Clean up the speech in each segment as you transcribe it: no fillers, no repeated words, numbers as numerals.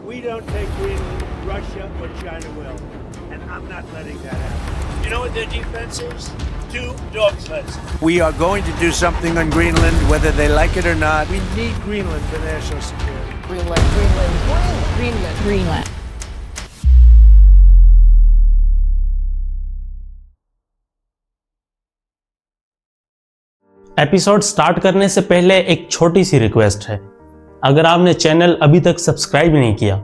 We don't take Greenland, Russia or China will. And I'm not letting that happen. You know what their defense is? 2 dog sleds. We are going to do something on Greenland, whether they like it or not. We need Greenland for national security. Greenland, Greenland, Greenland, Greenland, Greenland. Episode start करने से पहले एक छोटी सी request है। अगर आपने channel अभी तक सब्सक्राइब नहीं किया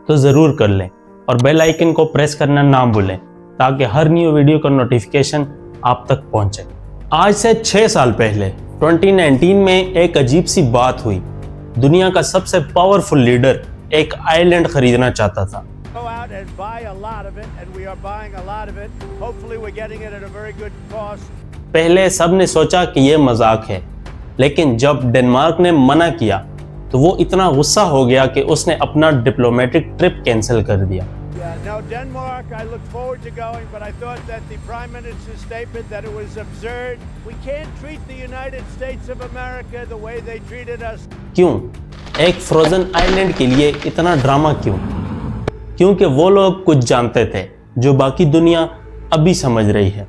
तो ज़रूर कर लें और बेल आइकन को प्रेस करना ना भूलें ताकि हर न्यू वीडियो का नोटिफिकेशन आप तक पहुंचे। आज से 6 साल पहले 2019 में एक अजीब सी बात हुई। दुनिया का सबसे पावरफुल लीडर एक आइलैंड खरीदना चाहता था। पहले सब ने सोचा कि यह मजाक है, लेकिन जब डेनमार्क ने मना किया तो वो इतना गुस्सा हो गया कि उसने अपना डिप्लोमेटिक ट्रिप कैंसिल कर दिया। Now Denmark, I look forward to going, but I thought that the Prime Minister's statement that it was absurd. We can't treat the United States of America the way they treated us. क्यों? एक frozen island के लिए इतना drama क्यों? क्योंकि वो लोग कुछ जानते थे जो बाकी दुनिया अभी समझ रही है।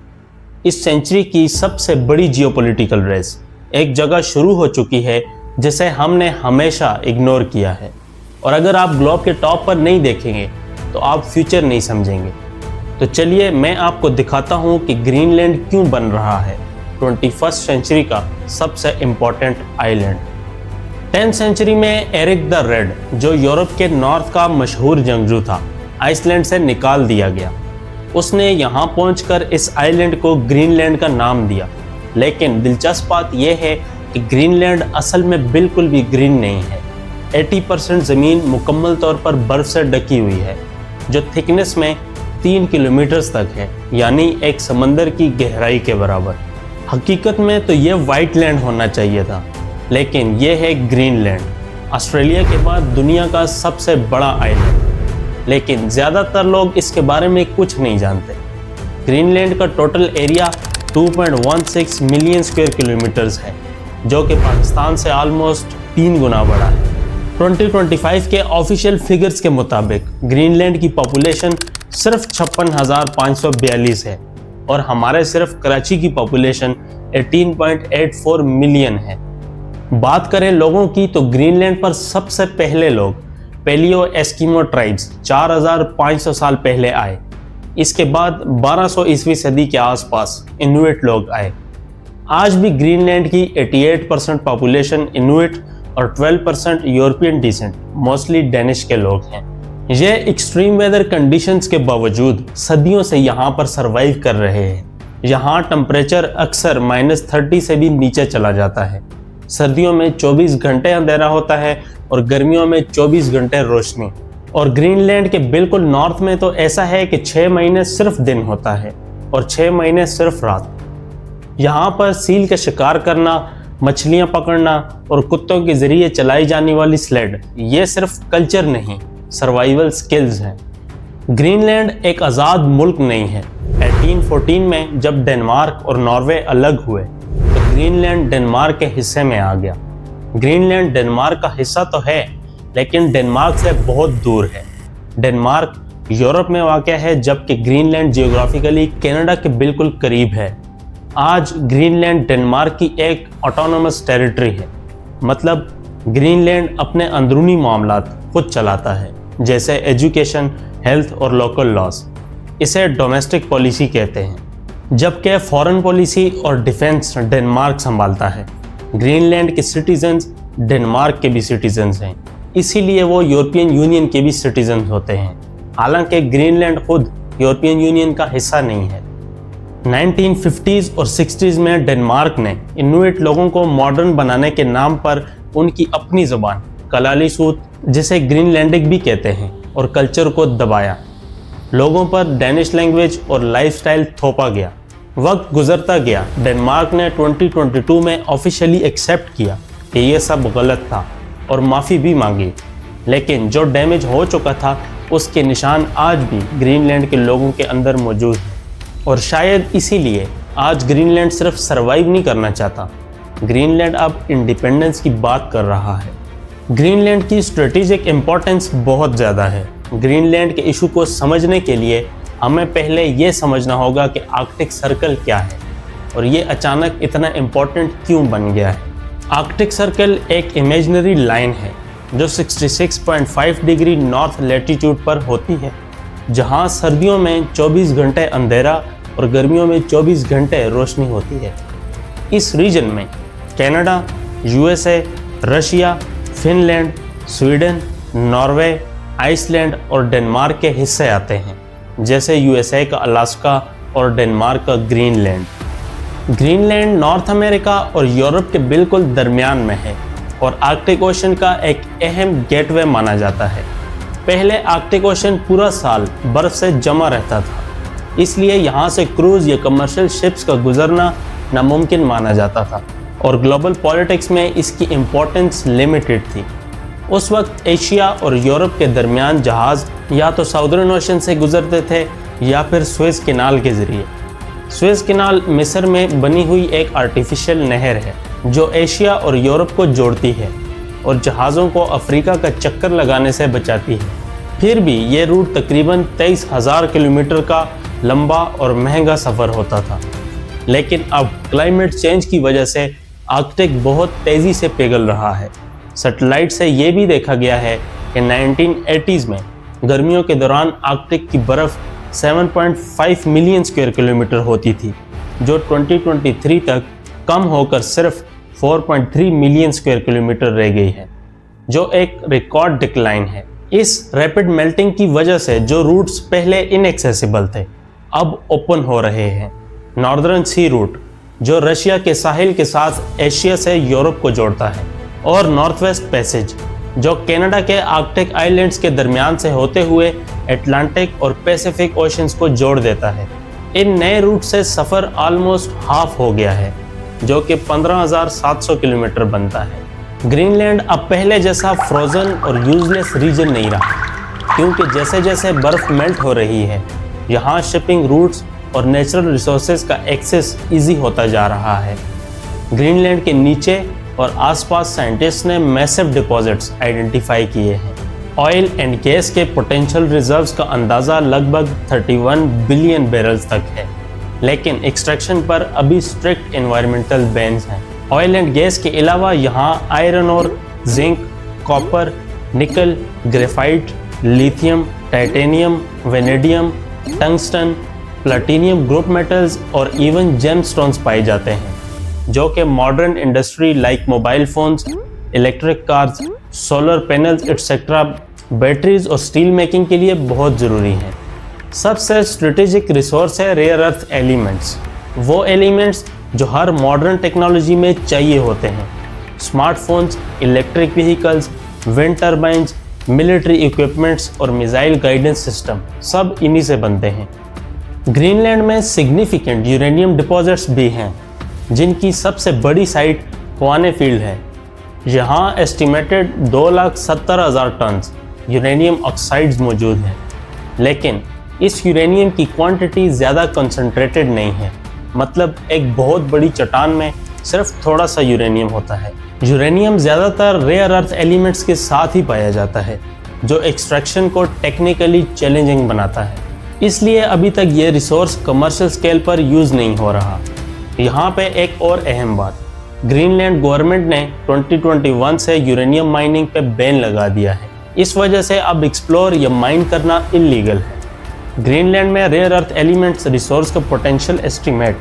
इस सेंचुरी की सबसे बड़ी जियोपॉलिटिकल रेस एक जगह शुरू हो चुकी है जिसे हमने हमेशा इग्नोर किया है, और अगर आप ग्लोब के टॉप पर नहीं देखेंगे तो आप फ्यूचर नहीं समझेंगे। तो चलिए मैं आपको दिखाता हूँ कि ग्रीनलैंड क्यों बन रहा है 21st सेंचुरी का सबसे इम्पोर्टेंट आइलैंड। 10th सेंचुरी में एरिक द रेड, जो यूरोप के नॉर्थ का मशहूर जंगजू था, आइसलैंड से निकाल दिया गया। उसने यहाँ पहुंचकर इस आइलैंड को ग्रीनलैंड का नाम दिया। लेकिन दिलचस्प बात यह है कि ग्रीनलैंड असल में बिल्कुल भी ग्रीन नहीं है। 80% ज़मीन मुकम्मल तौर पर बर्फ़ से ढकी हुई है, जो थिकनेस में 3 किलोमीटर तक है, यानी एक समंदर की गहराई के बराबर। हकीकत में तो ये वाइट लैंड होना चाहिए था, लेकिन ये है ग्रीनलैंड, ऑस्ट्रेलिया के बाद दुनिया का सबसे बड़ा आइलैंड। लेकिन ज़्यादातर लोग इसके बारे में कुछ नहीं जानते। ग्रीनलैंड का total area 2.16 million square kilometres है, जो कि पाकिस्तान से ऑलमोस्ट 3 गुना बड़ा है। 2025 के ऑफिशियल फिगर्स के मुताबिक ग्रीनलैंड की पॉपुलेशन सिर्फ 56,542 है, और हमारे सिर्फ कराची की पॉपुलेशन 18.84 मिलियन है। बात करें लोगों की तो ग्रीनलैंड पर सबसे पहले लोग पैलियो एस्किमो ट्राइब्स 4,500 साल पहले आए। इसके बाद 1200 ईस्वी सदी के आसपास इनुइट लोग आए। आज भी ग्रीनलैंड की 88% पॉपुलेशन इनुइट और 12% यूरोपियन डिसेंट मोस्टली डेनिश के लोग हैं। ये एक्सट्रीम वेदर कंडीशंस के बावजूद सदियों से यहाँ पर सरवाइव कर रहे हैं। यहाँ टेम्परेचर अक्सर -30 से भी नीचे चला जाता है। सर्दियों में 24 घंटे अंधेरा होता है और गर्मियों में 24 घंटे रोशनी। और ग्रीनलैंड के बिल्कुल नॉर्थ में तो ऐसा है कि 6 महीने सिर्फ दिन होता है और 6 महीने सिर्फ रात। यहाँ पर सील का शिकार करना, मछलियाँ पकड़ना और कुत्तों के जरिए चलाई जाने वाली स्लेड, ये सिर्फ कल्चर नहीं, सर्वाइवल स्किल्स हैं। ग्रीनलैंड एक आज़ाद मुल्क नहीं है। 1814 में जब डेनमार्क और नॉर्वे अलग हुए तो ग्रीनलैंड डेनमार्क के हिस्से में आ गया। ग्रीनलैंड डेनमार्क का हिस्सा तो है, लेकिन डेनमार्क से बहुत दूर है। डेनमार्क यूरोप में वाक़या है, जबकि ग्रीनलैंड जियोग्राफिकली कनाडा के बिल्कुल करीब है। आज ग्रीनलैंड डेनमार्क की एक ऑटोनोमस टेरिटरी है, मतलब ग्रीनलैंड अपने अंदरूनी मामलात खुद चलाता है, जैसे एजुकेशन, हेल्थ और लोकल लॉज। इसे डोमेस्टिक पॉलिसी कहते हैं, जबकि फॉरेन पॉलिसी और डिफेंस डेनमार्क संभालता है। ग्रीनलैंड के सिटीजन्स डेनमार्क के भी सिटीजन्स हैं, इसीलिए वो यूरोपियन यूनियन के भी सिटीजन्स होते हैं। हालांकि ग्रीनलैंड खुद यूरोपियन यूनियन का हिस्सा नहीं है। 1950s और 60s में डेनमार्क ने इनुइट लोगों को मॉडर्न बनाने के नाम पर उनकी अपनी ज़ुबान कलालीसूत, जिसे ग्रीनलैंडिक भी कहते हैं, और कल्चर को दबाया। लोगों पर डेनिश लैंग्वेज और लाइफस्टाइल थोपा गया। वक्त गुजरता गया। डेनमार्क ने 2022 में ऑफिशियली एक्सेप्ट किया कि ये सब गलत था और माफ़ी भी मांगी, लेकिन जो डैमेज हो चुका था उसके निशान आज भी ग्रीनलैंड के लोगों के अंदर मौजूद हैं। और शायद इसीलिए आज ग्रीनलैंड सिर्फ सरवाइव नहीं करना चाहता, ग्रीनलैंड अब इंडिपेंडेंस की बात कर रहा है। ग्रीनलैंड की स्ट्रेटेजिक इम्पोर्टेंस बहुत ज़्यादा है। ग्रीनलैंड के इशू को समझने के लिए हमें पहले ये समझना होगा कि आर्कटिक सर्कल क्या है और ये अचानक इतना इम्पोर्टेंट क्यों बन गया है। आर्कटिक सर्कल एक इमेजिनरी लाइन है जो 66.5 डिग्री नॉर्थ लैटिट्यूड पर होती है, जहाँ सर्दियों में 24 घंटे अंधेरा और गर्मियों में 24 घंटे रोशनी होती है। इस रीजन में Canada, USA, Russia, Finland, Sweden, Norway, Iceland और डेनमार्क के हिस्से आते हैं, जैसे यूएसए का अलास्का और डेनमार्क का ग्रीनलैंड। ग्रीनलैंड नॉर्थ अमेरिका और यूरोप के बिल्कुल दरमियान में है और आर्कटिक ओशन का एक अहम गेटवे माना जाता है। पहले आर्कटिक ओशन पूरा साल बर्फ से जमा रहता था, इसलिए यहाँ से क्रूज या कमर्शियल शिप्स का गुजरना नामुमकिन माना जाता था और ग्लोबल पॉलिटिक्स में इसकी इम्पोर्टेंस लिमिटेड थी। उस वक्त एशिया और यूरोप के दरमियान जहाज़ या तो साउदर्न ओशन से गुजरते थे या फिर सुएज कैनाल के ज़रिए। सुएज कैनाल मिस्र में बनी हुई एक आर्टिफिशियल नहर है जो एशिया और यूरोप को जोड़ती है और जहाज़ों को अफ्रीका का चक्कर लगाने से बचाती है। फिर भी ये रूट तकरीबन 23,000 किलोमीटर का लंबा और महंगा सफ़र होता था। लेकिन अब क्लाइमेट चेंज की वजह से आर्कटिक बहुत तेज़ी से पिघल रहा है। सैटेलाइट से ये भी देखा गया है कि 1980s में गर्मियों के दौरान आर्कटिक की बर्फ़ 7.5 मिलियन स्क्वायर किलोमीटर होती थी, जो 2023 तक कम होकर सिर्फ 4.3 मिलियन स्क्वायर किलोमीटर रह गई है, जो एक रिकॉर्ड डिक्लाइन है। इस रैपिड मेल्टिंग की वजह से जो रूट्स पहले इनएक्सेसिबल थे अब ओपन हो रहे हैं। नॉर्दर्न सी रूट जो रशिया के साहिल के साथ एशिया से यूरोप को जोड़ता है, और नॉर्थ वेस्ट पैसेज जो कनाडा के आर्कटिक आइलैंड्स के दरमियान से होते हुए अटलांटिक और पैसिफिक ओशंस को जोड़ देता है। इन नए रूट से सफ़र ऑलमोस्ट हाफ हो गया है, जो कि 15,700 किलोमीटर बनता है। ग्रीनलैंड अब पहले जैसा फ्रोज़न और यूजलेस रीजन नहीं रहा, क्योंकि जैसे जैसे बर्फ़ मेल्ट हो रही है, यहाँ शिपिंग रूट्स और नेचुरल रिसोर्सेज का एक्सेस ईजी होता जा रहा है। ग्रीनलैंड के नीचे और आसपास साइंटिस्ट ने मैसिव डिपॉजिट्स आइडेंटिफाई किए हैं। ऑयल एंड गैस के पोटेंशियल रिजर्व्स का अंदाज़ा लगभग 31 बिलियन बैरल्स तक है, लेकिन एक्सट्रैक्शन पर अभी स्ट्रिक्ट एनवायरमेंटल बैन्स हैं। ऑयल एंड गैस के अलावा यहाँ आयरन और जिंक, कॉपर, निकल, graphite, lithium, titanium, vanadium, tungsten, platinum group metals और इवन जेमस्टोन्स पाए जाते हैं, जो कि modern industry like mobile phones, electric cars, solar panels etcetera, batteries और स्टील मेकिंग के लिए बहुत ज़रूरी हैं। सबसे स्ट्रेटेजिक रिसोर्स है रेयर अर्थ एलिमेंट्स, वो एलिमेंट्स जो हर मॉडर्न टेक्नोलॉजी में चाहिए होते हैं। Smartphones, electric vehicles, wind turbines, military equipments और मिसाइल गाइडेंस सिस्टम सब इन्हीं से बनते हैं। ग्रीनलैंड में सिग्निफिकेंट यूरेनियम डिपॉजिट्स भी हैं, जिनकी सबसे बड़ी साइट क्वाने फील्ड है। यहाँ एस्टिमेटेड 2,70,000 टन यूरेनियम ऑक्साइड्स मौजूद हैं, लेकिन इस यूरेनियम की क्वांटिटी ज़्यादा कंसंट्रेटेड नहीं है। मतलब एक बहुत बड़ी चट्टान में सिर्फ थोड़ा सा यूरेनियम होता है। यूरेनियम ज़्यादातर रेयर अर्थ एलिमेंट्स के साथ ही पाया जाता है, जो एक्सट्रैक्शन को टेक्निकली चैलेंजिंग बनाता है। इसलिए अभी तक ये रिसोर्स कमर्शियल स्केल पर यूज़ नहीं हो रहा। यहाँ पे एक और अहम बात, ग्रीनलैंड गवर्नमेंट ने 2021 से यूरेनियम माइनिंग पे बैन लगा दिया है। इस वजह से अब एक्सप्लोर या माइन करना इलीगल है। ग्रीनलैंड में रेयर अर्थ एलिमेंट्स रिसोर्स का पोटेंशियल एस्टिमेट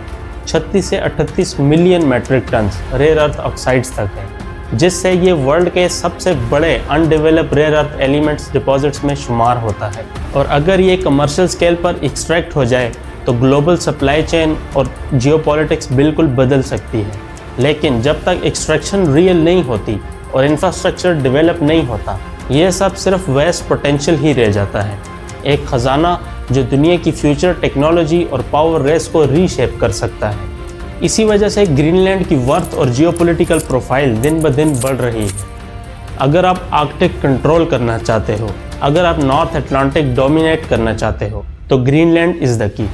36 से 38 million metric tonne rare earth oxides तक है, जिससे ये वर्ल्ड के सबसे बड़े undeveloped rare earth elements deposits में शुमार होता है। और अगर ये कमर्शियल स्केल पर एक्सट्रैक्ट हो जाए तो ग्लोबल सप्लाई चेन और जियोपॉलिटिक्स बिल्कुल बदल सकती है। लेकिन जब तक एक्सट्रैक्शन रियल नहीं होती और इंफ्रास्ट्रक्चर डेवलप नहीं होता, ये सब सिर्फ वेस्ट पोटेंशियल ही रह जाता है, एक ख़जाना जो दुनिया की फ्यूचर टेक्नोलॉजी और पावर रेस को रीशेप कर सकता है। इसी वजह से ग्रीनलैंड की वर्थ और जियोपॉलिटिकल प्रोफाइल दिन ब दिन बढ़ रही है। अगर आप आर्कटिक कंट्रोल करना चाहते हो, अगर आप नॉर्थ अटलांटिक डोमिनेट करना चाहते हो, तो Greenland is the key.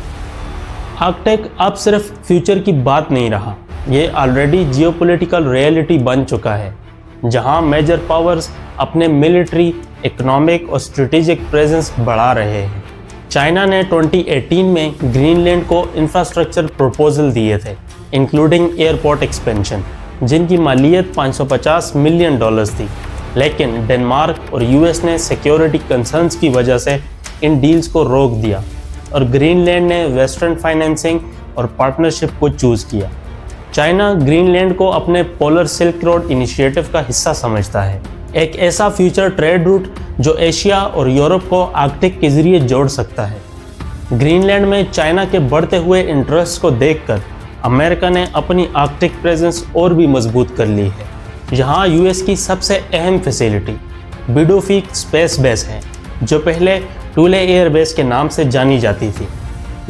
Arctic अब सिर्फ फ्यूचर की बात नहीं रहा, ये ऑलरेडी जियोपॉलिटिकल रियलिटी बन चुका है। जहां मेजर पावर्स अपने मिलिट्री, इकोनॉमिक और स्ट्रेटेजिक प्रेजेंस बढ़ा रहे हैं। चाइना ने 2018 में ग्रीनलैंड को इंफ्रास्ट्रक्चर प्रपोजल दिए थे, इंक्लूडिंग एयरपोर्ट एक्सपेंशन, जिनकी मालियत $550 मिलियन थी। लेकिन डेनमार्क और यूएस ने सिक्योरिटी कंसर्न्स की वजह से इन डील्स को रोक दिया और ग्रीनलैंड ने वेस्टर्न फाइनेंसिंग और पार्टनरशिप को चूज़ किया। चाइना ग्रीनलैंड को अपने पोलर सिल्क रोड इनिशिएटिव का हिस्सा समझता है, एक ऐसा फ्यूचर ट्रेड रूट जो एशिया और यूरोप को आर्कटिक के जरिए जोड़ सकता है। ग्रीनलैंड में चाइना के बढ़ते हुए इंटरेस्ट को देखकर अमेरिका ने अपनी आर्कटिक प्रेजेंस और भी मजबूत कर ली है। यहाँ यूएस की सबसे अहम फैसिलिटी बिडोफीक स्पेस बेस है, जो पहले टूले एयर बेस के नाम से जानी जाती थी।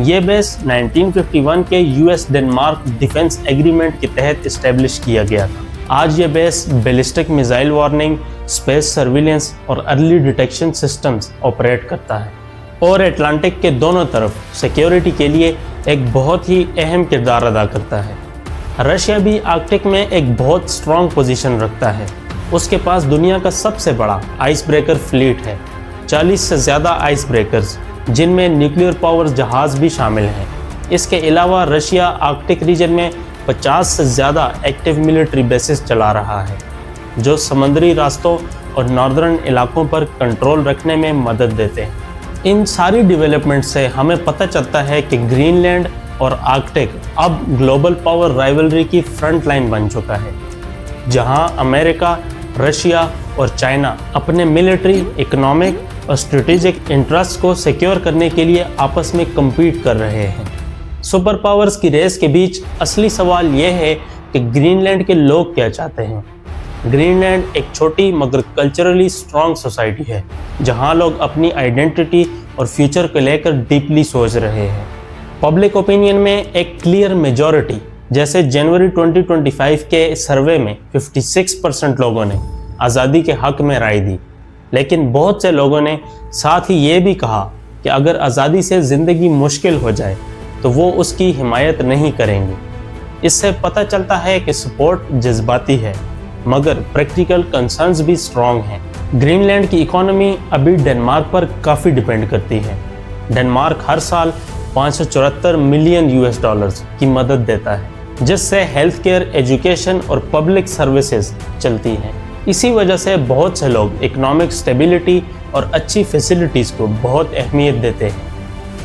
ये बेस 1951 के यूएस डेनमार्क डिफेंस एग्रीमेंट के तहत इस्टेब्लिश किया गया था। आज ये base ballistic missile warning, space surveillance और अर्ली डिटेक्शन सिस्टम्स ऑपरेट करता है और अटलांटिक के दोनों तरफ सिक्योरिटी के लिए एक बहुत ही अहम किरदार अदा करता है। रशिया भी आर्कटिक में एक बहुत स्ट्रॉन्ग पोजीशन रखता है। उसके पास दुनिया का सबसे बड़ा आइस ब्रेकर फ्लीट है, 40 से ज़्यादा आइस ब्रेकर्स, जिनमें न्यूक्लियर पावर जहाज़ भी शामिल हैं। इसके अलावा रशिया आर्कटिक रीजन में 50 से ज़्यादा एक्टिव मिलिट्री बेसिस चला रहा है, जो समुद्री रास्तों और नॉर्दर्न इलाकों पर कंट्रोल रखने में मदद देते हैं। इन सारी डेवलपमेंट से हमें पता चलता है कि ग्रीनलैंड और आर्कटिक अब ग्लोबल पावर राइवलरी की फ्रंट लाइन बन चुका है, जहां अमेरिका, रशिया और चाइना अपने मिलिट्री, इकोनॉमिक और स्ट्रेटेजिक इंटरेस्ट को सिक्योर करने के लिए आपस में कम्पीट कर रहे हैं। सुपर पावर्स की रेस के बीच असली सवाल यह है कि ग्रीनलैंड के लोग क्या चाहते हैं। ग्रीनलैंड एक छोटी मगर कल्चरली स्ट्रॉन्ग सोसाइटी है, जहां लोग अपनी आइडेंटिटी और फ्यूचर को लेकर डीपली सोच रहे हैं। पब्लिक ओपिनियन में एक क्लियर मेजॉरिटी, जैसे जनवरी 2025 के सर्वे में 56% लोगों ने आज़ादी के हक में राय दी। लेकिन बहुत से लोगों ने साथ ही ये भी कहा कि अगर आज़ादी से ज़िंदगी मुश्किल हो जाए तो वो उसकी हिमायत नहीं करेंगे। इससे पता चलता है कि सपोर्ट जज्बाती है, मगर प्रैक्टिकल कंसर्न्स भी स्ट्रॉन्ग हैं। ग्रीनलैंड की इकोनॉमी अभी डेनमार्क पर काफ़ी डिपेंड करती है। डेनमार्क हर साल 574 मिलियन US डॉलर्स की मदद देता है, जिससे हेल्थ केयर, एजुकेशन और पब्लिक सर्विसेज चलती हैं। इसी वजह से बहुत से लोग इकोनॉमिक स्टेबिलिटी और अच्छी फैसिलिटीज़ को बहुत अहमियत देते हैं,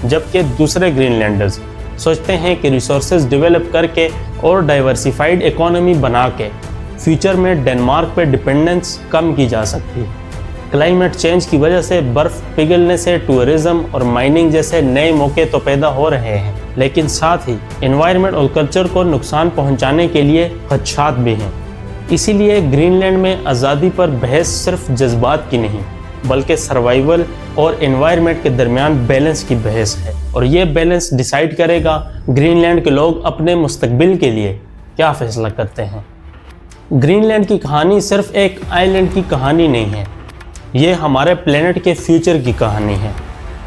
जबकि दूसरे ग्रीनलैंडर्स सोचते हैं कि रिसोर्सेज डेवलप करके और डाइवर्सिफाइड इकोनॉमी बना के फ्यूचर में डेनमार्क पे डिपेंडेंस कम की जा सकती है। क्लाइमेट चेंज की वजह से बर्फ़ पिघलने से टूरिज्म और माइनिंग जैसे नए मौके तो पैदा हो रहे हैं, लेकिन साथ ही एनवायरनमेंट और कल्चर को नुकसान पहुंचाने के लिए खदशात भी हैं। इसीलिए ग्रीनलैंड में आज़ादी पर बहस सिर्फ जज्बात की नहीं, बल्कि सर्वाइवल और एनवायरनमेंट के दरमियान बैलेंस की बहस है, और ये बैलेंस डिसाइड करेगा ग्रीनलैंड के लोग अपने मुस्तकबिल के लिए क्या फ़ैसला करते हैं। ग्रीनलैंड की कहानी सिर्फ एक आइलैंड की कहानी नहीं है, ये हमारे प्लेनेट के फ्यूचर की कहानी है।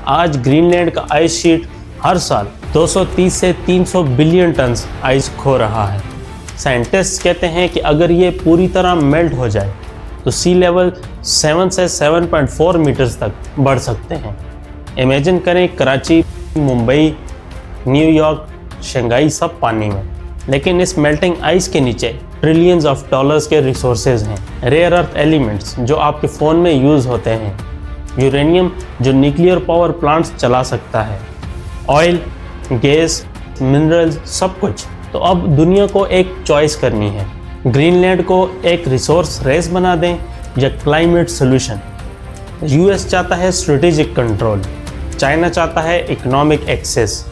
आज ग्रीनलैंड का आइस शीट हर साल 230 से 300 बिलियन टन आइस खो रहा है। साइंटिस्ट कहते हैं कि अगर ये पूरी तरह मेल्ट हो जाए तो सी लेवल 7 से 7.4 मीटर्स तक बढ़ सकते हैं। इमेजिन करें कराची, मुंबई, न्यूयॉर्क, शंघाई सब पानी में, लेकिन इस मेल्टिंग आइस के नीचे ट्रिलियंस ऑफ डॉलर्स के रिसोर्सेज हैं। रेयर अर्थ एलिमेंट्स जो आपके फ़ोन में यूज़ होते हैं, यूरेनियम जो न्यूक्लियर पावर प्लांट्स चला सकता है, ऑयल, गैस, मिनरल्स, सब कुछ। तो अब दुनिया को एक चॉइस करनी है, ग्रीनलैंड को एक रिसोर्स रेस बना दें या क्लाइमेट सोल्यूशन। यूएस चाहता है स्ट्रेटेजिक कंट्रोल, चाइना चाहता है इकोनॉमिक एक्सेस,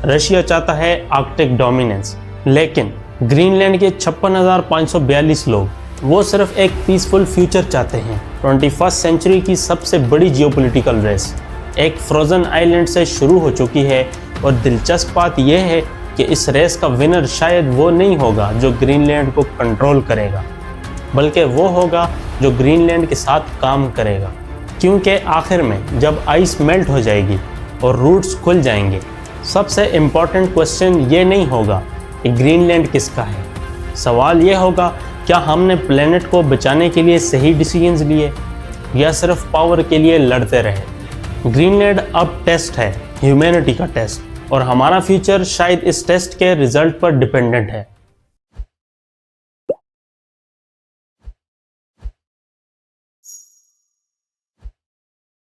रशिया चाहता है आर्कटिक डोमिनेंस, लेकिन ग्रीनलैंड के 56,542 लोग वो सिर्फ एक पीसफुल फ्यूचर चाहते हैं। 21st सेंचुरी की सबसे बड़ी जियोपॉलिटिकल रेस एक फ्रोजन आइलैंड से शुरू हो चुकी है, और दिलचस्प बात यह है कि इस रेस का विनर शायद वो नहीं होगा जो ग्रीनलैंड को कंट्रोल करेगा, बल्कि वो होगा जो ग्रीनलैंड के साथ काम करेगा। क्योंकि आखिर में जब आइस मेल्ट हो जाएगी और रूट्स खुल जाएंगे, सबसे इम्पॉर्टेंट क्वेश्चन ये नहीं होगा कि ग्रीनलैंड किसका है, सवाल ये होगा क्या हमने प्लेनेट को बचाने के लिए सही डिसीजंस लिए या सिर्फ पावर के लिए लड़ते रहे? ग्रीनलैंड अब टेस्ट है, ह्यूमैनिटी का टेस्ट, और हमारा फ्यूचर शायद इस टेस्ट के रिजल्ट पर डिपेंडेंट है।